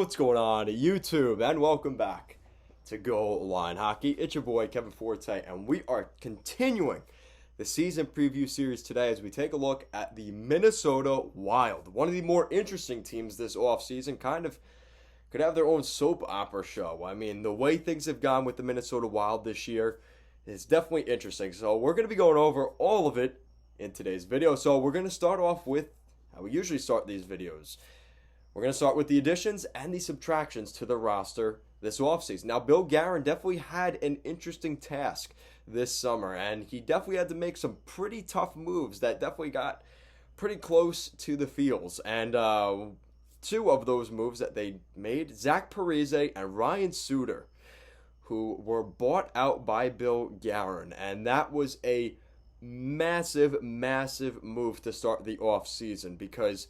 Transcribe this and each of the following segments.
What's going on, YouTube? And welcome back to Goal Line Hockey. It's your boy, Kevin Forte, and we are continuing the season preview series today as we take a look at the Minnesota Wild. One of the more interesting teams this offseason, kind of could have their own soap opera show. I mean, the way things have gone with the Minnesota Wild this year is definitely interesting. So we're going to be going over all of it in today's video. So we're going to start off with how we usually start these videos. We're going to start with the additions and the subtractions to the roster this offseason. Now, Bill Guerin definitely had an interesting task this summer, and he definitely had to make some pretty tough moves that definitely got pretty close to the feels. And two of those moves that they made, Zach Parise and Ryan Suter, who were bought out by Bill Guerin, and that was a massive move to start the offseason because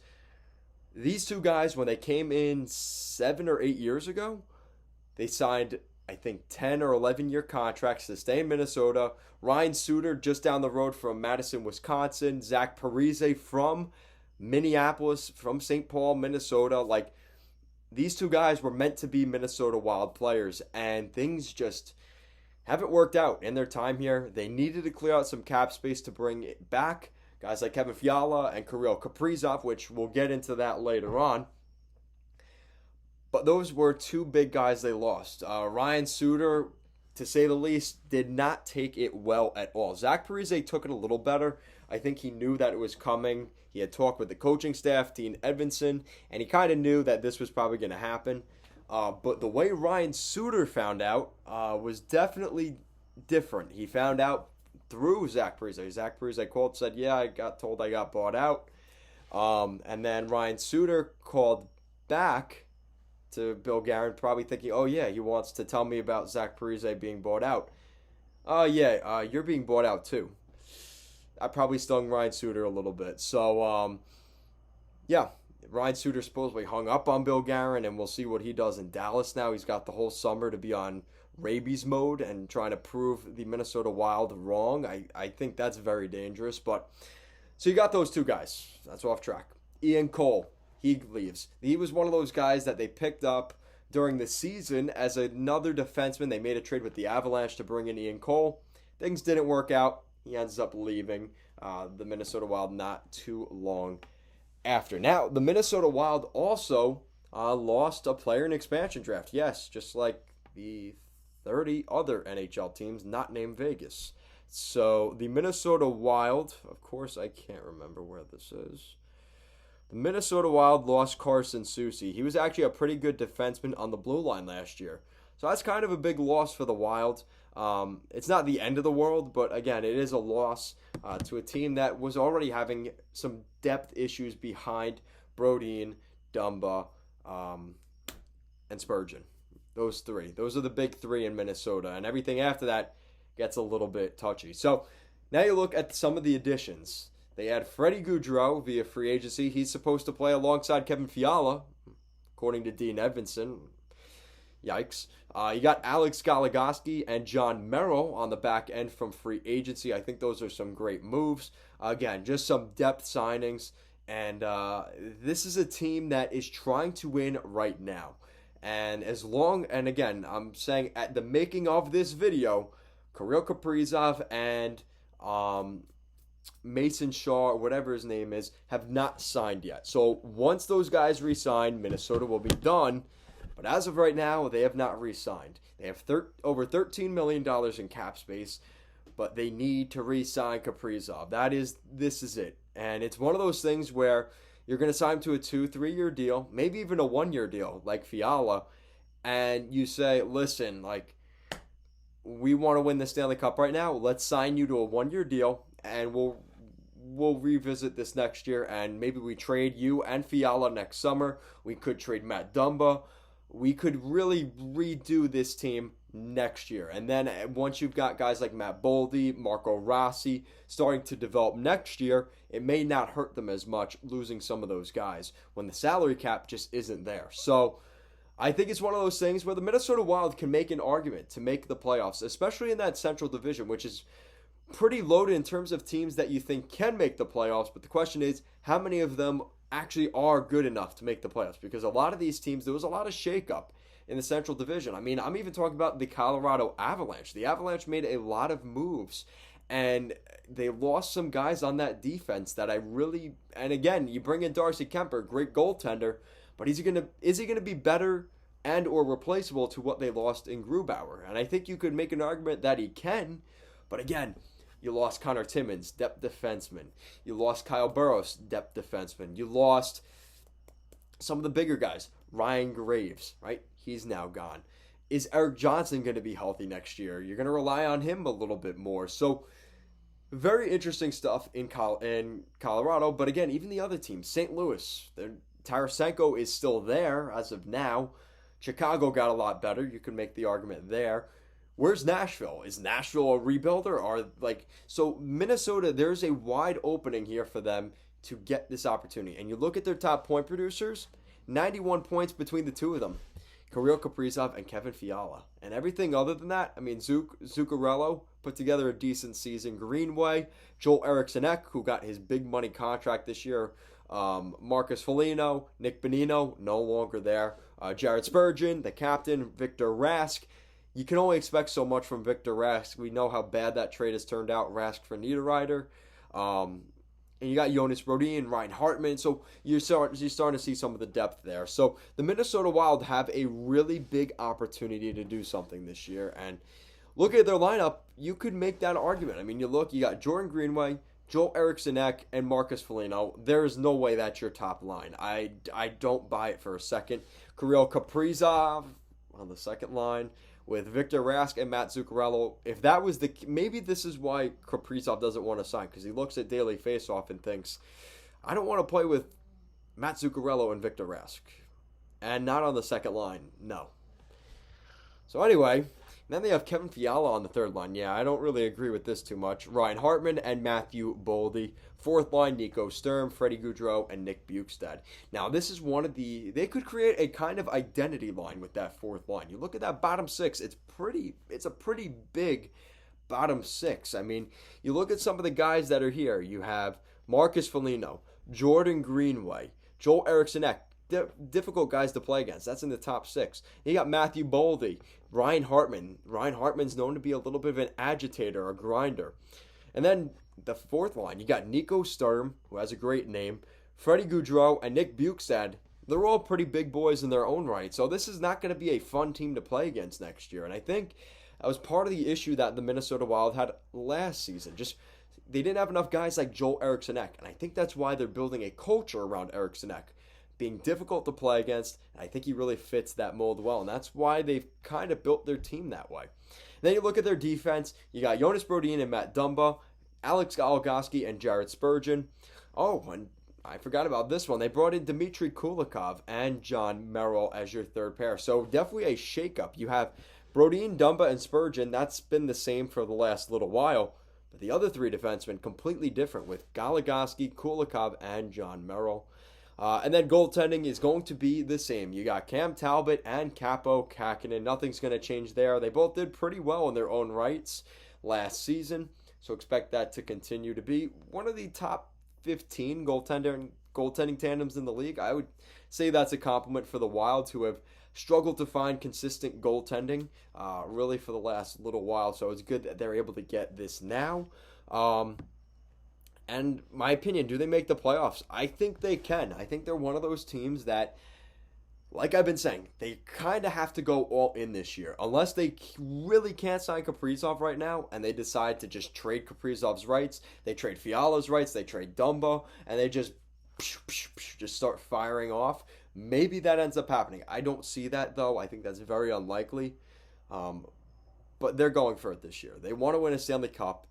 these two guys, when they came in 7 or 8 years ago, they signed, I think, 10 or 11-year contracts to stay in Minnesota. Ryan Suter just down the road from Madison, Wisconsin. Zach Parise from Minneapolis, from St. Paul, Minnesota. Like, these two guys were meant to be Minnesota Wild players, and things just haven't worked out in their time here. They needed to clear out some cap space to bring it back. Guys like Kevin Fiala and Kirill Kaprizov, which we'll get into that later on. But those were two big guys they lost. Ryan Suter, to say the least, did not take it well at all. Zach Parise took it a little better. I think he knew that it was coming. He had talked with the coaching staff, Dean Edvinson, and he kind of knew that this was probably going to happen. But the way Ryan Suter found out was definitely different. He found out through Zach Parise. Zach Parise called, said, yeah, I got told I got bought out. And then Ryan Suter called back to Bill Guerin, probably thinking, oh, yeah, he wants to tell me about Zach Parise being bought out. You're being bought out too. I probably stung Ryan Suter a little bit. So, Ryan Suter supposedly hung up on Bill Guerin, and we'll see what he does in Dallas now. He's got the whole summer to be on rabies mode and trying to prove the Minnesota Wild wrong. I think that's very dangerous. But so you got those two guys. That's off track. Ian Cole, he leaves. He was one of those guys that they picked up during the season as another defenseman. They made a trade with the Avalanche to bring in Ian Cole. Things didn't work out. He ends up leaving the Minnesota Wild not too long after. Now, the Minnesota Wild also lost a player in expansion draft. Yes, just like the 30 other NHL teams not named Vegas. So the Minnesota Wild, of course, I can't remember where this is. The Minnesota Wild lost Carson Soucy. He was actually a pretty good defenseman on the blue line last year. So that's kind of a big loss for the Wild. It's not the end of the world, but again, it is a loss to a team that was already having some depth issues behind Brodin, Dumba, and Spurgeon. Those three. Those are the big three in Minnesota, and everything after that gets a little bit touchy. So now you look at some of the additions. They add Freddy Goudreau via free agency. He's supposed to play alongside Kevin Fiala, according to Dean Edvinson. Yikes. You got Alex Goligoski and John Merrill on the back end from free agency. I think those are some great moves. Again, just some depth signings. And this is a team that is trying to win right now. And again, I'm saying at the making of this video, Kirill Kaprizov and Mason Shaw, or whatever his name is, have not signed yet. So once those guys re-sign, Minnesota will be done. But as of right now, they have not re-signed. They have over $13 million in cap space, but they need to re-sign Kaprizov. This is it. And it's one of those things where you're going to sign him to a 2-3 year deal, maybe even a 1-year deal, like Fiala, and you say, listen, like, we want to win the Stanley Cup right now. Let's sign you to a 1-year deal, and we'll revisit this next year, and maybe we trade you and Fiala next summer. We could trade Matt Dumba. We could really redo this team next year. And then once you've got guys like Matt Boldy, Marco Rossi starting to develop next year, it may not hurt them as much losing some of those guys when the salary cap just isn't there. So I think it's one of those things where the Minnesota Wild can make an argument to make the playoffs, especially in that Central Division, which is pretty loaded in terms of teams that you think can make the playoffs. But the question is, how many of them actually are good enough to make the playoffs, because a lot of these teams, there was a lot of shakeup in the Central Division. I mean, I'm even talking about the Colorado Avalanche. The Avalanche made a lot of moves, and they lost some guys on that defense that I really, and again, you bring in Darcy Kemper, great goaltender, but is he gonna be better and or replaceable to what they lost in Grubauer? And I think you could make an argument that he can, but again, you lost Connor Timmins, depth defenseman. You lost Kyle Burrows, depth defenseman. You lost some of the bigger guys. Ryan Graves, right? He's now gone. Is Eric Johnson going to be healthy next year? You're going to rely on him a little bit more. So, very interesting stuff in Colorado. But again, even the other teams, St. Louis, Tarasenko is still there as of now. Chicago got a lot better. You could make the argument there. Where's Nashville? Is Nashville a rebuilder? So Minnesota, there's a wide opening here for them to get this opportunity. And you look at their top point producers, 91 points between the two of them. Kirill Kaprizov and Kevin Fiala. And everything other than that, I mean, Zuccarello put together a decent season. Greenway, Joel Eriksson Ek, who got his big money contract this year. Marcus Foligno, Nick Bonino, no longer there. Jared Spurgeon, the captain, Victor Rask. You can only expect so much from Victor Rask. We know how bad that trade has turned out. Rask for Niederreiter. And you got Jonas Brodin, Ryan Hartman. So you're starting to see some of the depth there. So the Minnesota Wild have a really big opportunity to do something this year. And look at their lineup, you could make that argument. I mean, you got Jordan Greenway, Joel Eriksson Ek, and Marcus Foligno. There is no way that's your top line. I don't buy it for a second. Kirill Kaprizov on the second line with Victor Rask and Matt Zuccarello. If that was maybe this is why Kaprizov doesn't want to sign, because he looks at Daily Faceoff and thinks, I don't want to play with Matt Zuccarello and Victor Rask. And not on the second line, no. So anyway, then they have Kevin Fiala on the third line. Yeah, I don't really agree with this too much. Ryan Hartman and Matthew Boldy. Fourth line, Nico Sturm, Freddy Goudreau, and Nick Bukestad. Now, this is they could create a kind of identity line with that fourth line. You look at that bottom six, it's a pretty big bottom six. I mean, you look at some of the guys that are here. You have Marcus Foligno, Jordan Greenway, Joel Eriksson Ek. Difficult guys to play against. That's in the top six. You got Matthew Boldy, Ryan Hartman. Ryan Hartman's known to be a little bit of an agitator, a grinder. And then the fourth line, you got Nico Sturm, who has a great name, Freddy Goudreau, and Nick Bukestad. They're all pretty big boys in their own right. So this is not going to be a fun team to play against next year. And I think that was part of the issue that the Minnesota Wild had last season. Just they didn't have enough guys like Joel Eriksson Ek. And I think that's why they're building a culture around Eriksson Ek, being difficult to play against. And I think he really fits that mold well. And that's why they've kind of built their team that way. Then you look at their defense. You got Jonas Brodin and Matt Dumba, Alex Goligoski and Jared Spurgeon. Oh, and I forgot about this one. They brought in Dmitry Kulikov and John Merrill as your third pair. So definitely a shakeup. You have Brodin, Dumba, and Spurgeon. That's been the same for the last little while. But the other three defensemen completely different with Goligoski, Kulikov, and John Merrill. And then goaltending is going to be the same. You got Cam Talbot and Capo Kakinen. Nothing's going to change there. They both did pretty well in their own rights last season. So expect that to continue to be one of the top 15 goaltending tandems in the league. I would say that's a compliment for the Wild, who have struggled to find consistent goaltending really for the last little while. So it's good that they're able to get this now. And my opinion, do they make the playoffs? I think they can. I think they're one of those teams that, like I've been saying, they kind of have to go all in this year. Unless they really can't sign Kaprizov right now and they decide to just trade Kaprizov's rights, they trade Fiala's rights, they trade Dumba, and they just start firing off. Maybe that ends up happening. I don't see that, though. I think that's very unlikely. But they're going for it this year. They want to win a Stanley Cup,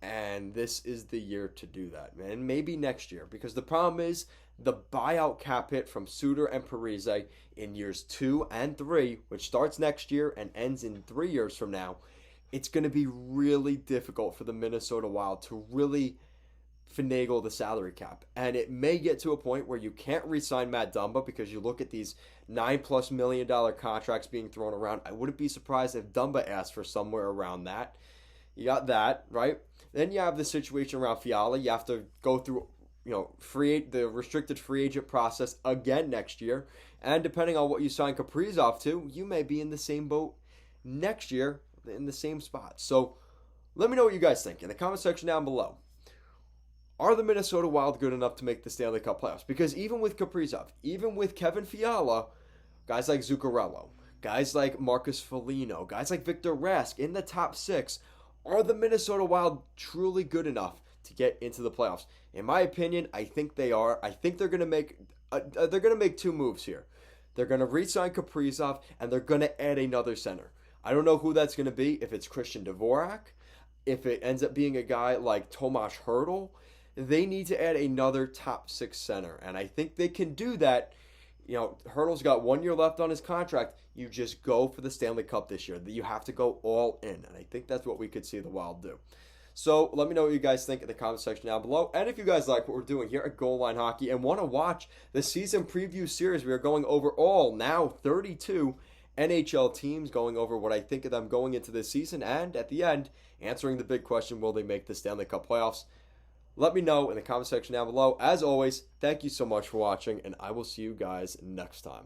and this is the year to do that, and maybe next year, because the problem is the buyout cap hit from Suter and Parise in years 2 and 3, which starts next year and ends in 3 years from now. It's going to be really difficult for the Minnesota Wild to really finagle the salary cap, and it may get to a point where you can't re-sign Matt Dumba, because you look at these $9+ million contracts being thrown around. I wouldn't be surprised if Dumba asked for somewhere around that. You got that, right? Then you have the situation around Fiala. You have to go through the restricted free agent process again next year. And depending on what you sign Kaprizov to, you may be in the same boat next year in the same spot. So let me know what you guys think in the comment section down below. Are the Minnesota Wild good enough to make the Stanley Cup playoffs? Because even with Kaprizov, even with Kevin Fiala, guys like Zuccarello, guys like Marcus Foligno, guys like Victor Rask in the top 6, are the Minnesota Wild truly good enough to get into the playoffs? In my opinion, I think they are. I think they're going to make 2 moves here. They're going to re-sign Kaprizov, and they're going to add another center. I don't know who that's going to be, if it's Christian Dvorak, if it ends up being a guy like Tomas Hertl. They need to add another top 6 center, and I think they can do that. Hertl's got 1 year left on his contract. You just go for the Stanley Cup this year. You have to go all in, and I think that's what we could see the Wild do. So let me know what you guys think in the comment section down below. And if you guys like what we're doing here at Goal Line Hockey and want to watch the season preview series, we are going over all now 32 NHL teams, going over what I think of them going into this season, and at the end, answering the big question, will they make the Stanley Cup playoffs? Let me know in the comment section down below. As always, thank you so much for watching, and I will see you guys next time.